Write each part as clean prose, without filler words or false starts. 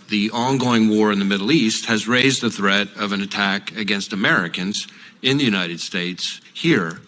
the ongoing war in the Middle East has raised the threat of an attack against Americans in the United States here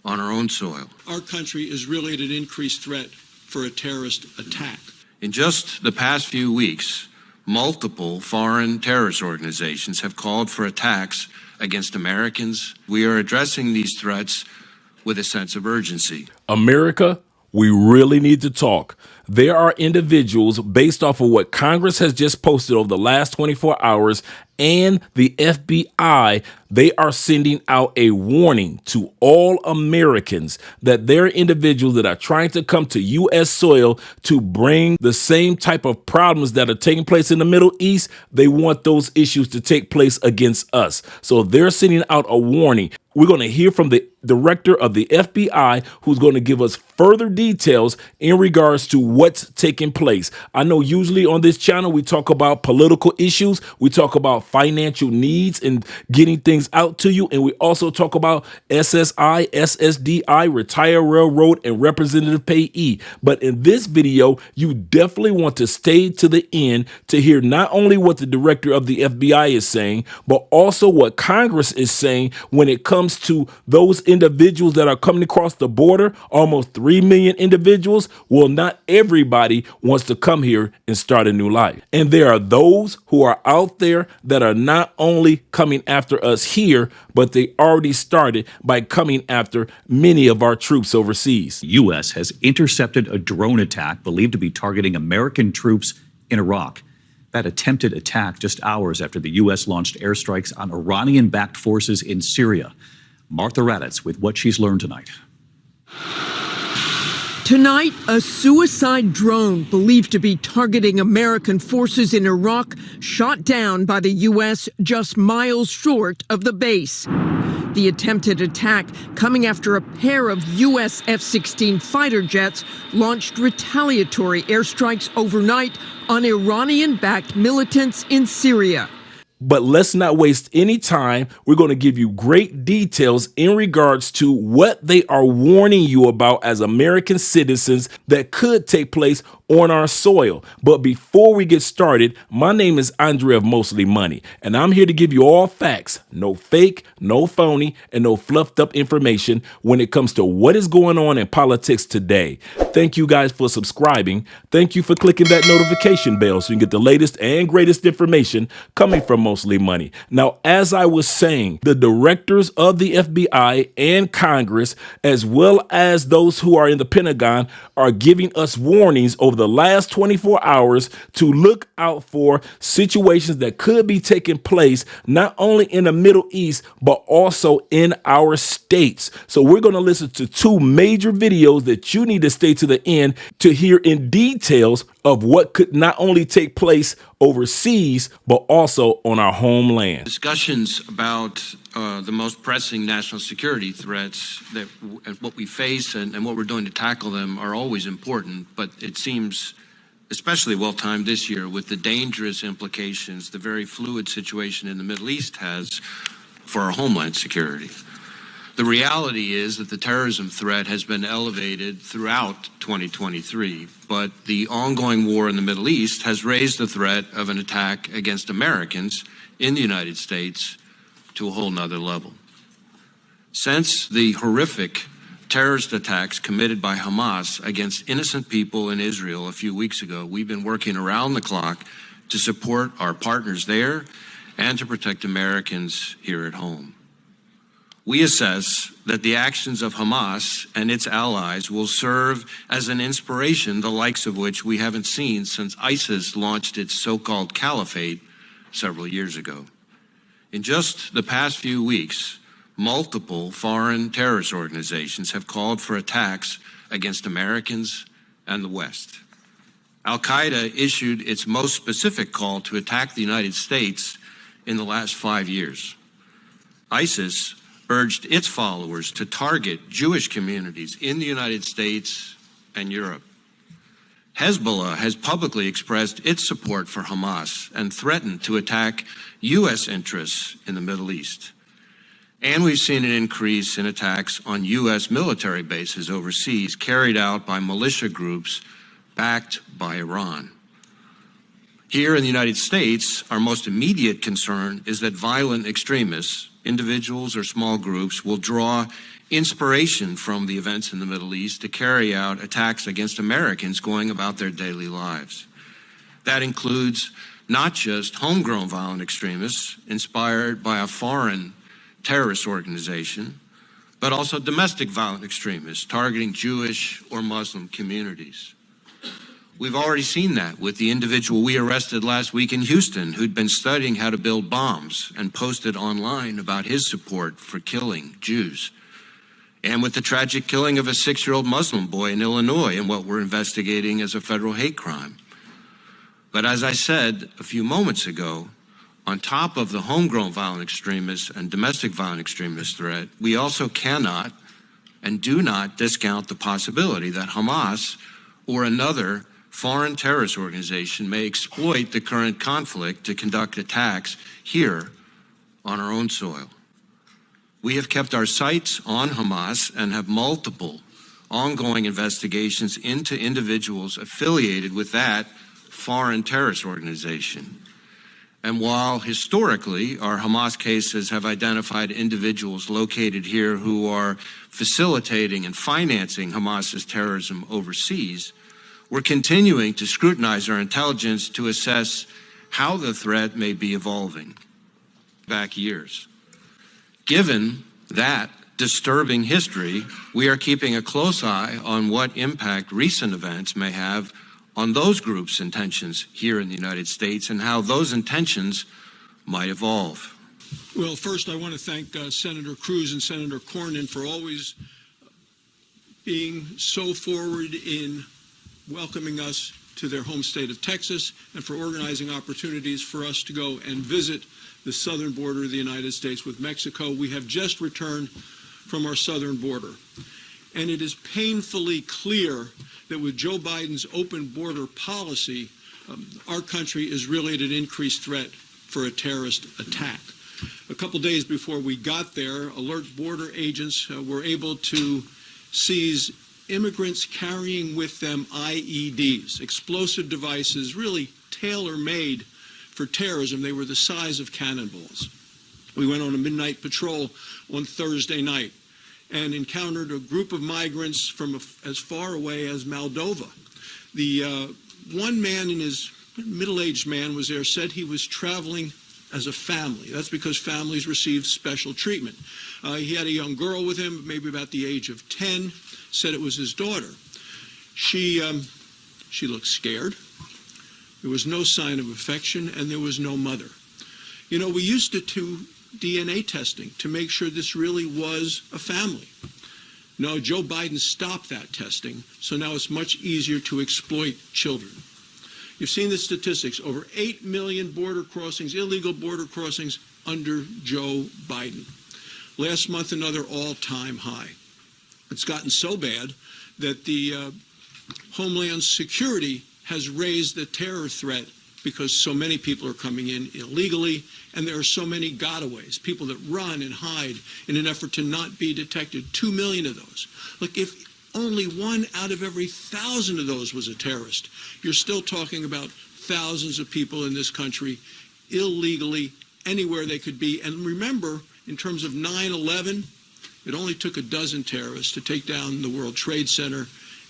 on our own soil. Our country is really at an increased threat for a terrorist attack. In just the past few weeks, multiple foreign terrorist organizations have called for attacks against Americans. We are addressing these threats with a sense of urgency. America, we really need to talk. There are individuals, based off of what Congress has just posted over the last 24 hours and the FBI, they are sending out a warning to all Americans that there are individuals that are trying to come to U.S. soil to bring the same type of problems that are taking place in the Middle East. They want those issues to take place against us. So they're sending out a warning. We're going to hear from the director of the FBI, who's going to give us further details in regards to what's taking place. I know usually on this channel, we talk about political issues. We talk about financial needs and getting things out to you. And we also talk about SSI, SSDI, Retire Railroad, and Representative Payee. But in this video, you definitely want to stay to the end to hear not only what the director of the FBI is saying, but also what Congress is saying when it comes to those individuals that are coming across the border, almost 3 million individuals. Well, not everybody wants to come here and start a new life. And there are those who are out there that are not only coming after us here, but they already started by coming after many of our troops overseas. The U.S. has intercepted a drone attack believed to be targeting American troops in Iraq. That attempted attack just hours after the U.S. launched airstrikes on Iranian-backed forces in Syria. Martha Raddatz with what she's learned tonight. Tonight, a suicide drone believed to be targeting American forces in Iraq shot down by the U.S. just miles short of the base. The attempted attack coming after a pair of U.S. F-16 fighter jets launched retaliatory airstrikes overnight on Iranian-backed militants in Syria. But let's not waste any time. We're going to give you great details in regards to what they are warning you about as American citizens that could take place on our soil. But before we get started, my name is Andre of Mostly Money, and I'm here to give you all facts, no fake, no phony, and no fluffed up information when it comes to what is going on in politics today. Thank you guys for subscribing. Thank you for clicking that notification bell so you can get the latest and greatest information coming from Mostly Money. Now, as I was saying, the directors of the FBI and Congress, as well as those who are in the Pentagon, are giving us warnings over the last 24 hours to look out for situations that could be taking place not only in the Middle East, but also in our states. So we're going to listen to two major videos that you need to stay to the end to hear in details of what could not only take place overseas, but also on our homeland. Discussions about the most pressing national security threats that what we face and what we're doing to tackle them are always important, but it seems especially well-timed this year with the dangerous implications the very fluid situation in the Middle East has for our homeland security. The reality is that the terrorism threat has been elevated throughout 2023, but the ongoing war in the Middle East has raised the threat of an attack against Americans in the United States to a whole nother level. Since the horrific terrorist attacks committed by Hamas against innocent people in Israel a few weeks ago, we've been working around the clock to support our partners there and to protect Americans here at home. We assess that the actions of Hamas and its allies will serve as an inspiration, the likes of which we haven't seen since ISIS launched its so-called caliphate several years ago. In just the past few weeks, multiple foreign terrorist organizations have called for attacks against Americans and the West. Al-Qaeda issued its most specific call to attack the United States in the last 5 years. ISIS urged its followers to target Jewish communities in the United States and Europe. Hezbollah has publicly expressed its support for Hamas and threatened to attack U.S. interests in the Middle East. And we've seen an increase in attacks on U.S. military bases overseas carried out by militia groups backed by Iran. Here in the United States, our most immediate concern is that violent extremists, individuals or small groups, will draw inspiration from the events in the Middle East to carry out attacks against Americans going about their daily lives. That includes not just homegrown violent extremists inspired by a foreign terrorist organization, but also domestic violent extremists targeting Jewish or Muslim communities. We've already seen that with the individual we arrested last week in Houston, who'd been studying how to build bombs and posted online about his support for killing Jews. And with the tragic killing of a 6-year-old Muslim boy in Illinois in what we're investigating as a federal hate crime. But as I said a few moments ago, on top of the homegrown violent extremist and domestic violent extremist threat, we also cannot and do not discount the possibility that Hamas or another foreign terrorist organization may exploit the current conflict to conduct attacks here on our own soil. We have kept our sights on Hamas and have multiple ongoing investigations into individuals affiliated with that foreign terrorist organization. And while historically our Hamas cases have identified individuals located here who are facilitating and financing Hamas's terrorism overseas, we're continuing to scrutinize our intelligence to assess how the threat may be evolving back years. Given that disturbing history, we are keeping a close eye on what impact recent events may have on those groups' intentions here in the United States and how those intentions might evolve. Well, first, I want to thank Senator Cruz and Senator Cornyn for always being so forward in welcoming us to their home state of Texas and for organizing opportunities for us to go and visit the southern border of the United States with Mexico. We have just returned from our southern border. And it is painfully clear that with Joe Biden's open border policy, our country is really at an increased threat for a terrorist attack. A couple days before we got there, alert border agents were able to seize immigrants carrying with them IEDs, explosive devices really tailor-made for terrorism. They were the size of cannonballs. We went on a midnight patrol on Thursday night and encountered a group of migrants from as far away as Moldova. The one man, in his middle-aged man, was there, said he was traveling as a family. That's because families receive special treatment. He had a young girl with him, maybe about the age of 10, said it was his daughter. She looked scared. There was no sign of affection, and there was no mother. You know, we used to do DNA testing to make sure this really was a family. No, Joe Biden stopped that testing, so now it's much easier to exploit children. You've seen the statistics, over 8 million border crossings, illegal border crossings under Joe Biden. Last month, another all-time high. It's gotten so bad that the Homeland Security has raised the terror threat because so many people are coming in illegally, and there are so many gotaways, people that run and hide in an effort to not be detected. 2 million of those. Look, if only 1 out of every 1,000 of those was a terrorist, you're still talking about thousands of people in this country illegally anywhere they could be. And remember, in terms of 9/11, it only took a dozen terrorists to take down the World Trade Center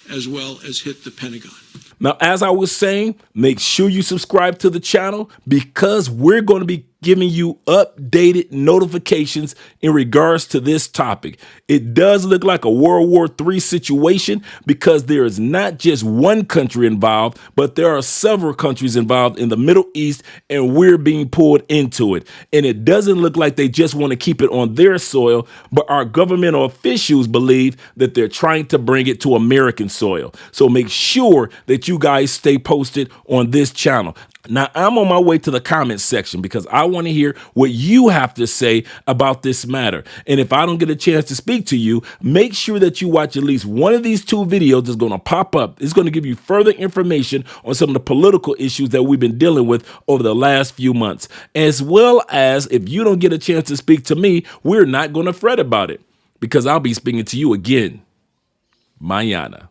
as well as hit the Pentagon. Now, as I was saying, make sure you subscribe to the channel because we're going to be giving you updated notifications in regards to this topic. It does look like a World War III situation because there is not just one country involved, but there are several countries involved in the Middle East, and we're being pulled into it. And it doesn't look like they just want to keep it on their soil, but our governmental officials believe that they're trying to bring it to American soil. So make sure that you guys stay posted on this channel. Now, I'm on my way to the comments section because I want to hear what you have to say about this matter. And if I don't get a chance to speak to you, make sure that you watch at least one of these 2 videos that's going to pop up. It's going to give you further information on some of the political issues that we've been dealing with over the last few months. As well as if you don't get a chance to speak to me, we're not going to fret about it because I'll be speaking to you again. Mañana.